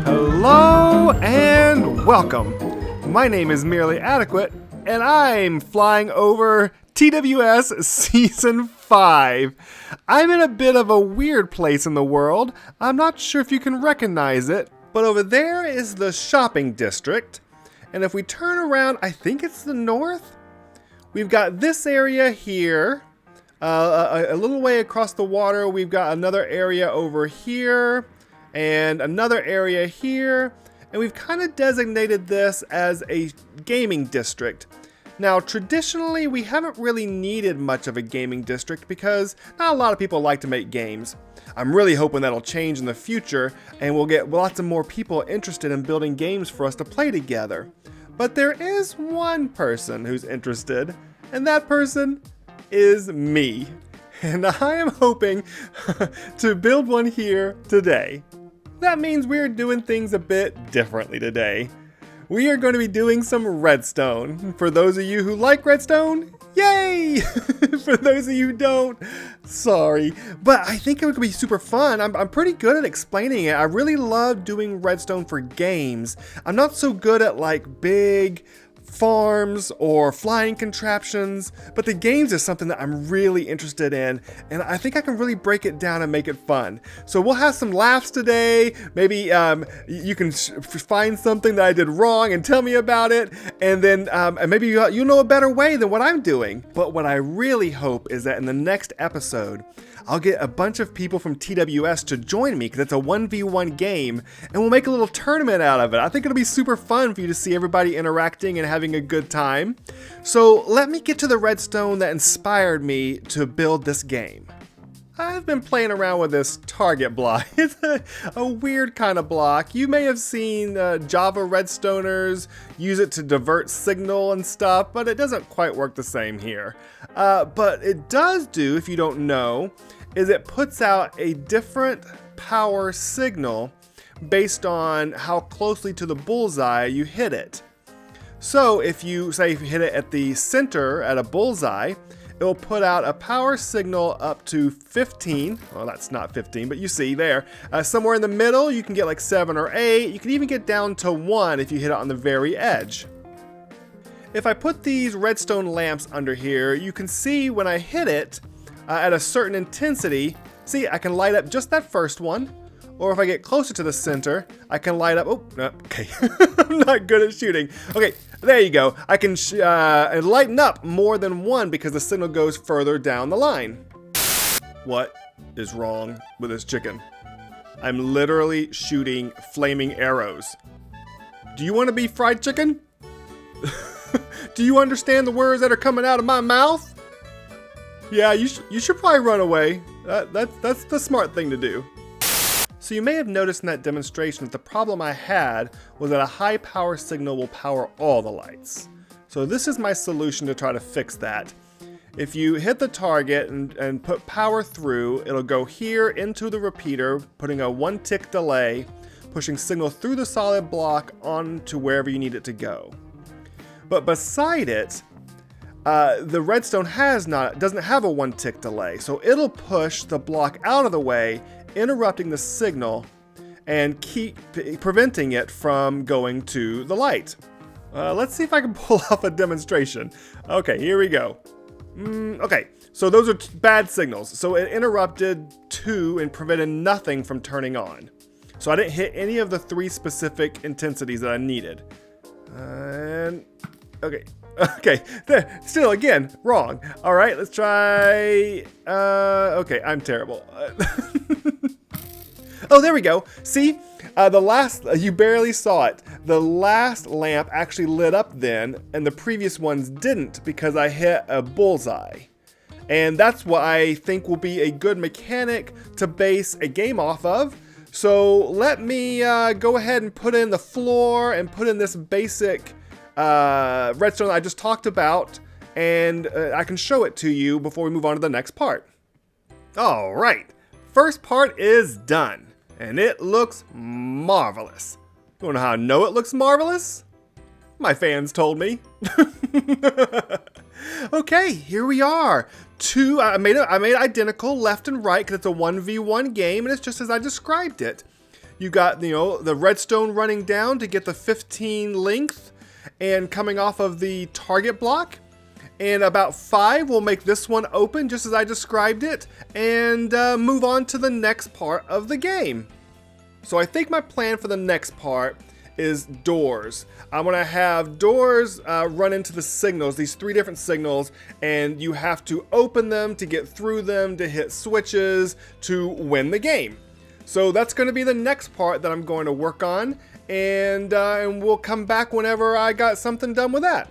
Hello and welcome. My name is Merely Adequate, and I'm flying over TWS Season 5. I'm in a bit of a weird place in the world. I'm not sure if you can recognize it, but over there is the shopping district. And if we turn around, I think it's the north. We've got this area here. A little way across the water, we've got another area over here. And another area here. And we've kind of designated this as a gaming district. Now, traditionally, we haven't really needed much of a gaming district because not a lot of people like to make games. I'm really hoping that'll change in the future and we'll get lots of more people interested in building games for us to play together. But there is one person who's interested, and that person is me. And I am hoping to build one here today. That means we're doing things a bit differently today. We are going to be doing some redstone. For those of you who like redstone, yay! For those of you who don't, sorry. But I think it would be super fun. I'm pretty good at explaining it. I really love doing redstone for games. I'm not so good at like big farms or flying contraptions, but the games is something that I'm really interested in, and I think I can really break it down and make it fun. So we'll have some laughs today. Maybe you can find something that I did wrong and tell me about it, and then maybe you know a better way than what I'm doing. But what I really hope is that in the next episode, I'll get a bunch of people from TWS to join me because it's a 1v1 game, and we'll make a little tournament out of it. I think it'll be super fun for you to see everybody interacting and having a good time. So let me get to the redstone that inspired me to build this game. I've been playing around with this target block. It's a weird kind of block. You may have seen Java redstoners use it to divert signal and stuff, but it doesn't quite work the same here. But it does do, if you don't know, is it puts out a different power signal based on how closely to the bullseye you hit it. So if you hit it at the center at a bullseye, it will put out a power signal up to 15. Well, that's not 15, but you see there. Somewhere in the middle, you can get like 7 or 8. You can even get down to 1 if you hit it on the very edge. If I put these redstone lamps under here, you can see when I hit it at a certain intensity, see, I can light up just that first one. Or if I get closer to the center, I can light up, oh, no, okay, I'm not good at shooting. Okay, there you go. I can lighten up more than one because the signal goes further down the line. What is wrong with this chicken? I'm literally shooting flaming arrows. Do you want to be fried chicken? Do you understand the words that are coming out of my mouth? Yeah, you should probably run away. That's the smart thing to do. So you may have noticed in that demonstration that the problem I had was that a high power signal will power all the lights. So this is my solution to try to fix that. If you hit the target and put power through, it'll go here into the repeater, putting a 1 tick delay, pushing signal through the solid block on to wherever you need it to go. But beside it, the redstone doesn't have a 1 tick delay, so it'll push the block out of the way, interrupting the signal and keep preventing it from going to the light. Let's see if I can pull off a demonstration. Okay, here we go. Okay, so those are bad signals. So it interrupted 2 and prevented nothing from turning on. So I didn't hit any of the 3 specific intensities that I needed. And okay. Okay, there, still again, wrong. All right, let's try, okay, I'm terrible. Oh, there we go. See, you barely saw it. The last lamp actually lit up then, and the previous ones didn't because I hit a bullseye. And that's what I think will be a good mechanic to base a game off of. So let me go ahead and put in the floor and put in this basic redstone that I just talked about, and I can show it to you before we move on to the next part. All right, first part is done, and it looks marvelous. You wanna know how I know it looks marvelous? My fans told me. Okay, here we are. I made identical left and right because it's a 1v1 game, and it's just as I described it. You got, the redstone running down to get the 15 length and coming off of the target block. And about 5 will make this one open just as I described it and move on to the next part of the game. So I think my plan for the next part is doors. I'm gonna have doors run into the signals, these 3 different signals, and you have to open them to get through them to hit switches to win the game. So that's gonna be the next part that I'm going to work on, and we'll come back whenever I got something done with that.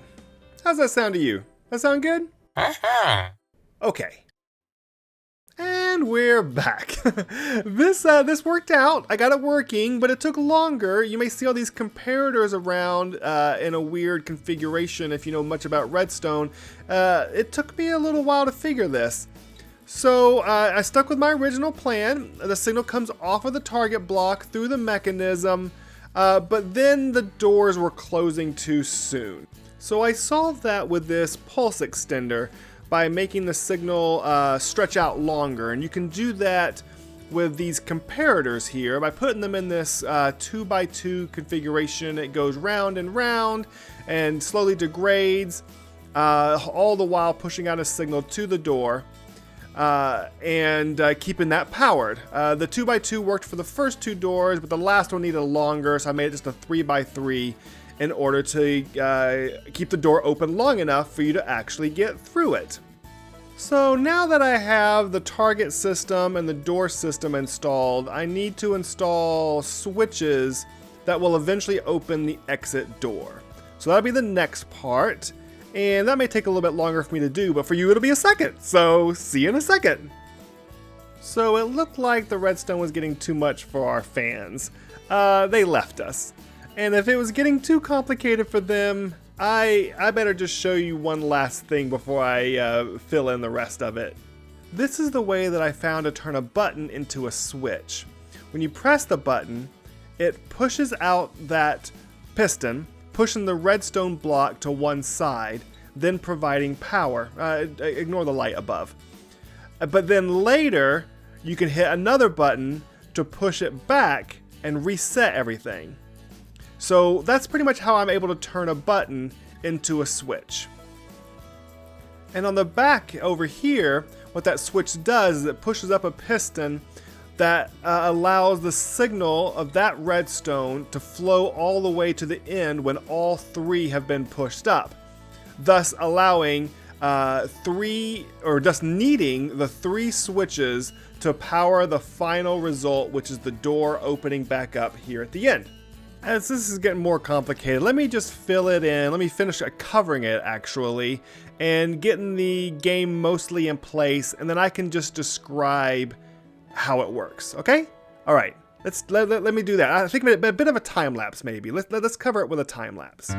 How's that sound to you? That sound good? Okay. And we're back. This worked out. I got it working, but it took longer. You may see all these comparators around in a weird configuration if you know much about Redstone. It took me a little while to figure this. So I stuck with my original plan. The signal comes off of the target block through the mechanism, but then the doors were closing too soon. So I solved that with this pulse extender by making the signal stretch out longer. And you can do that with these comparators here by putting them in this 2x2 configuration. It goes round and round and slowly degrades, all the while pushing out a signal to the door and keeping that powered. The 2x2 worked for the first 2 doors, but the last one needed longer, so I made it just a 3x3 in order to keep the door open long enough for you to actually get through it. So now that I have the target system and the door system installed, I need to install switches that will eventually open the exit door. So that'll be the next part, and that may take a little bit longer for me to do, but for you it'll be a second, so see you in a second. So it looked like the redstone was getting too much for our fans. They left us. And if it was getting too complicated for them, I better just show you one last thing before I fill in the rest of it. This is the way that I found to turn a button into a switch. When you press the button, it pushes out that piston, pushing the redstone block to one side, then providing power. Ignore the light above. But then later, you can hit another button to push it back and reset everything. So that's pretty much how I'm able to turn a button into a switch. And on the back over here, what that switch does is it pushes up a piston that allows the signal of that redstone to flow all the way to the end when all 3 have been pushed up, thus allowing thus needing the 3 switches to power the final result, which is the door opening back up here at the end. As this is getting more complicated, let me just fill it in. Let me finish covering it actually and getting the game mostly in place, and then I can just describe how it works, okay? All right, let me do that. I think of it a bit of a time lapse maybe. Let's cover it with a time lapse.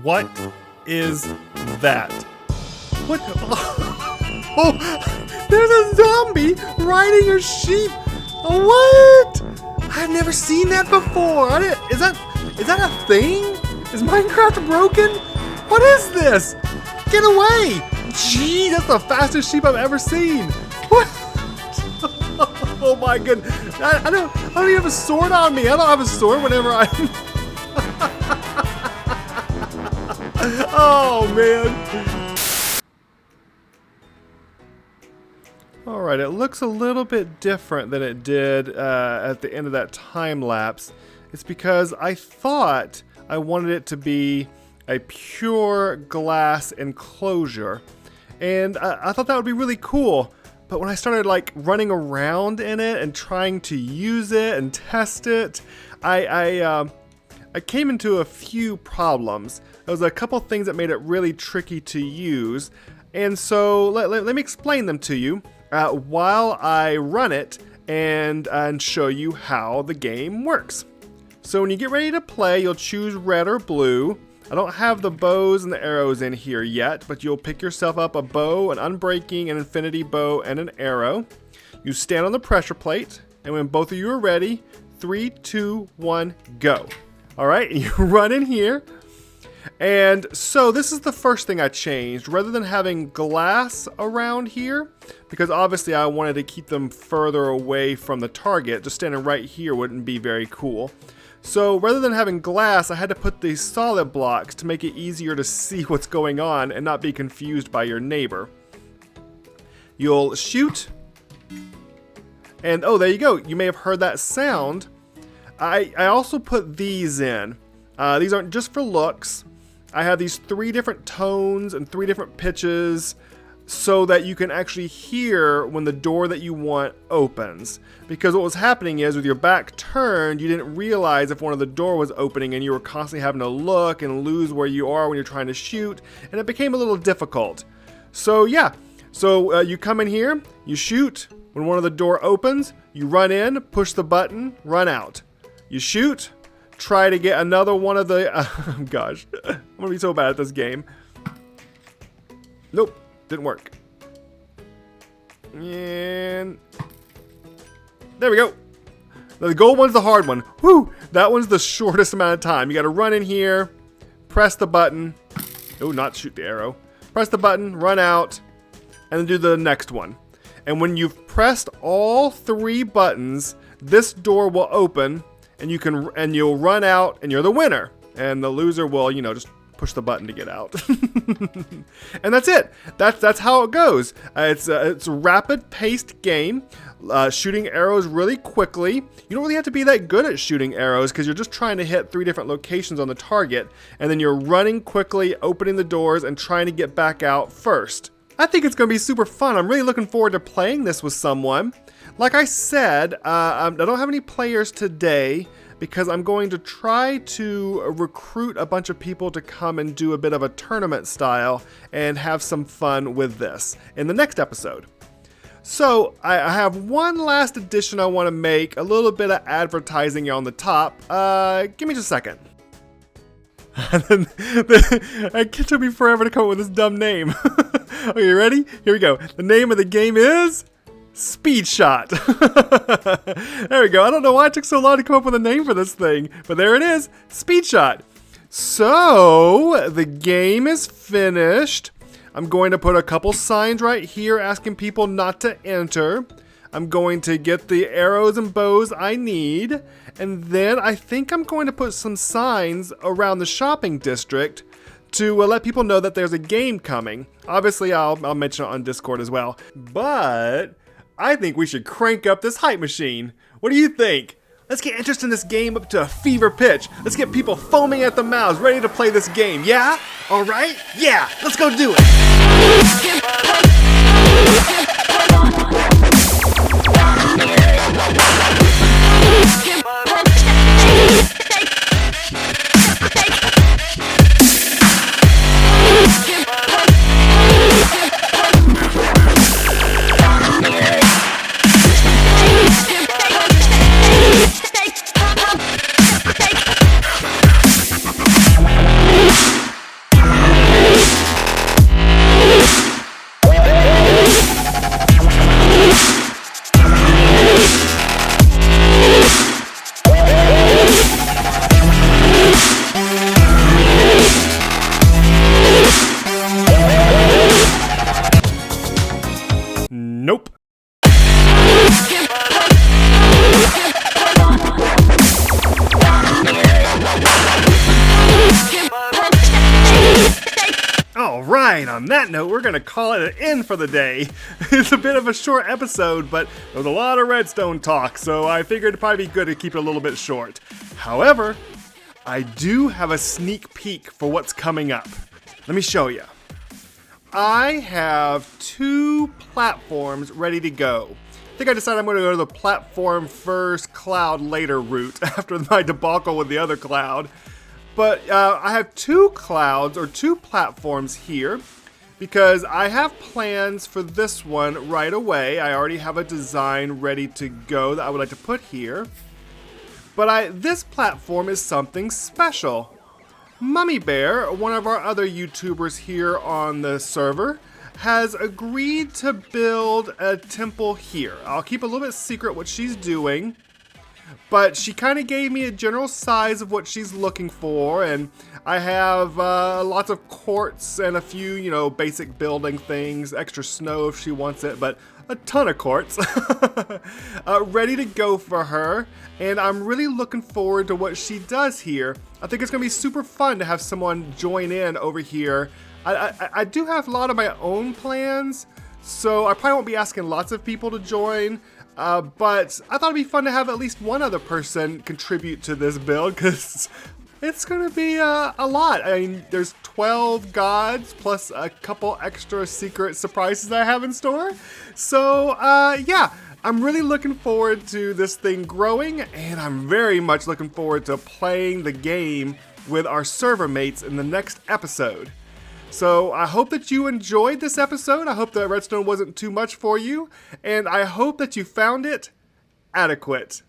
What is that? What? Oh, there's a zombie riding a sheep. What? I've never seen that before. Is that a thing? Is Minecraft broken? What is this? Get away! Gee, that's the fastest sheep I've ever seen. What? Oh my goodness! I don't even have a sword on me. I don't have a sword whenever I. Oh man! Alright, it looks a little bit different than it did at the end of that time lapse. It's because I thought I wanted it to be a pure glass enclosure. And I thought that would be really cool. But when I started like running around in it and trying to use it and test it, I came into a few problems. There was a couple things that made it really tricky to use. And so let me explain them to you while I run it and show you how the game works. So when you get ready to play, you'll choose red or blue. I don't have the bows and the arrows in here yet, but you'll pick yourself up a bow, an unbreaking, an infinity bow, and an arrow. You stand on the pressure plate, and when both of you are ready, 3, 2, 1, go. All right, you run in here. And so this is the first thing I changed. Rather than having glass around here, because obviously I wanted to keep them further away from the target, just standing right here wouldn't be very cool. So rather than having glass, I had to put these solid blocks to make it easier to see what's going on and not be confused by your neighbor. You'll shoot. And oh, there you go. You may have heard that sound. I also put these in. These aren't just for looks. I have these 3 different tones and 3 different pitches so that you can actually hear when the door that you want opens. Because what was happening is with your back turned, you didn't realize if one of the door was opening and you were constantly having to look and lose where you are when you're trying to shoot, and it became a little difficult. So yeah, so you come in here, you shoot. When one of the door opens, you run in, push the button, run out. You shoot, try to get another one of the, gosh, I'm gonna be so bad at this game. Nope. Didn't work. And there we go. The gold one's the hard one. Whew! That one's the shortest amount of time. You got to run in here, press the button. Oh, not shoot the arrow. Press the button, run out, and then do the next one. And when you've pressed all 3 buttons, this door will open, and you'll run out, and you're the winner. And the loser will, just push the button to get out. And that's it. That's how it goes. It's a rapid paced game. Shooting arrows really quickly. You don't really have to be that good at shooting arrows because you're just trying to hit 3 different locations on the target, and then you're running quickly, opening the doors, and trying to get back out first. I think it's going to be super fun. I'm really looking forward to playing this with someone. Like I said, I don't have any players today because I'm going to try to recruit a bunch of people to come and do a bit of a tournament style and have some fun with this in the next episode. So I have one last addition I want to make, a little bit of advertising on the top. Give me just a second. It took me forever to come up with this dumb name. Okay, you ready? Here we go. The name of the game is Speed Shot. There we go. I don't know why it took so long to come up with a name for this thing, but there it is, Speed Shot. So the game is finished. I'm going to put a couple signs right here asking people not to enter. I'm going to get the arrows and bows I need, and then I think I'm going to put some signs around the shopping district to let people know that there's a game coming. Obviously, I'll mention it on Discord as well, but I think we should crank up this hype machine. What do you think? Let's get interest in this game up to a fever pitch. Let's get people foaming at the mouths, ready to play this game. Yeah? All right? Yeah, let's go do it. Nope. All right, on that note, we're going to call it an end for the day. It's a bit of a short episode, but there was a lot of Redstone talk, so I figured it'd probably be good to keep it a little bit short. However, I do have a sneak peek for what's coming up. Let me show you. I have 2 platforms ready to go. I think I decided I'm going to go to the platform first, cloud later route after my debacle with the other cloud. But I have 2 clouds or 2 platforms here because I have plans for this one right away. I already have a design ready to go that I would like to put here. But this platform is something special. Mummy Bear, one of our other YouTubers here on the server, has agreed to build a temple here. I'll keep a little bit secret what she's doing, but she kind of gave me a general size of what she's looking for, and I have lots of quartz and a few, basic building things, extra snow if she wants it, but a ton of quartz ready to go for her, and I'm really looking forward to what she does here. I think it's going to be super fun to have someone join in over here. I do have a lot of my own plans, so I probably won't be asking lots of people to join, but I thought it'd be fun to have at least one other person contribute to this build, because it's going to be a lot. I mean, there's 12 gods plus a couple extra secret surprises I have in store. So, yeah, I'm really looking forward to this thing growing, and I'm very much looking forward to playing the game with our server mates in the next episode. So I hope that you enjoyed this episode. I hope that Redstone wasn't too much for you, and I hope that you found it adequate.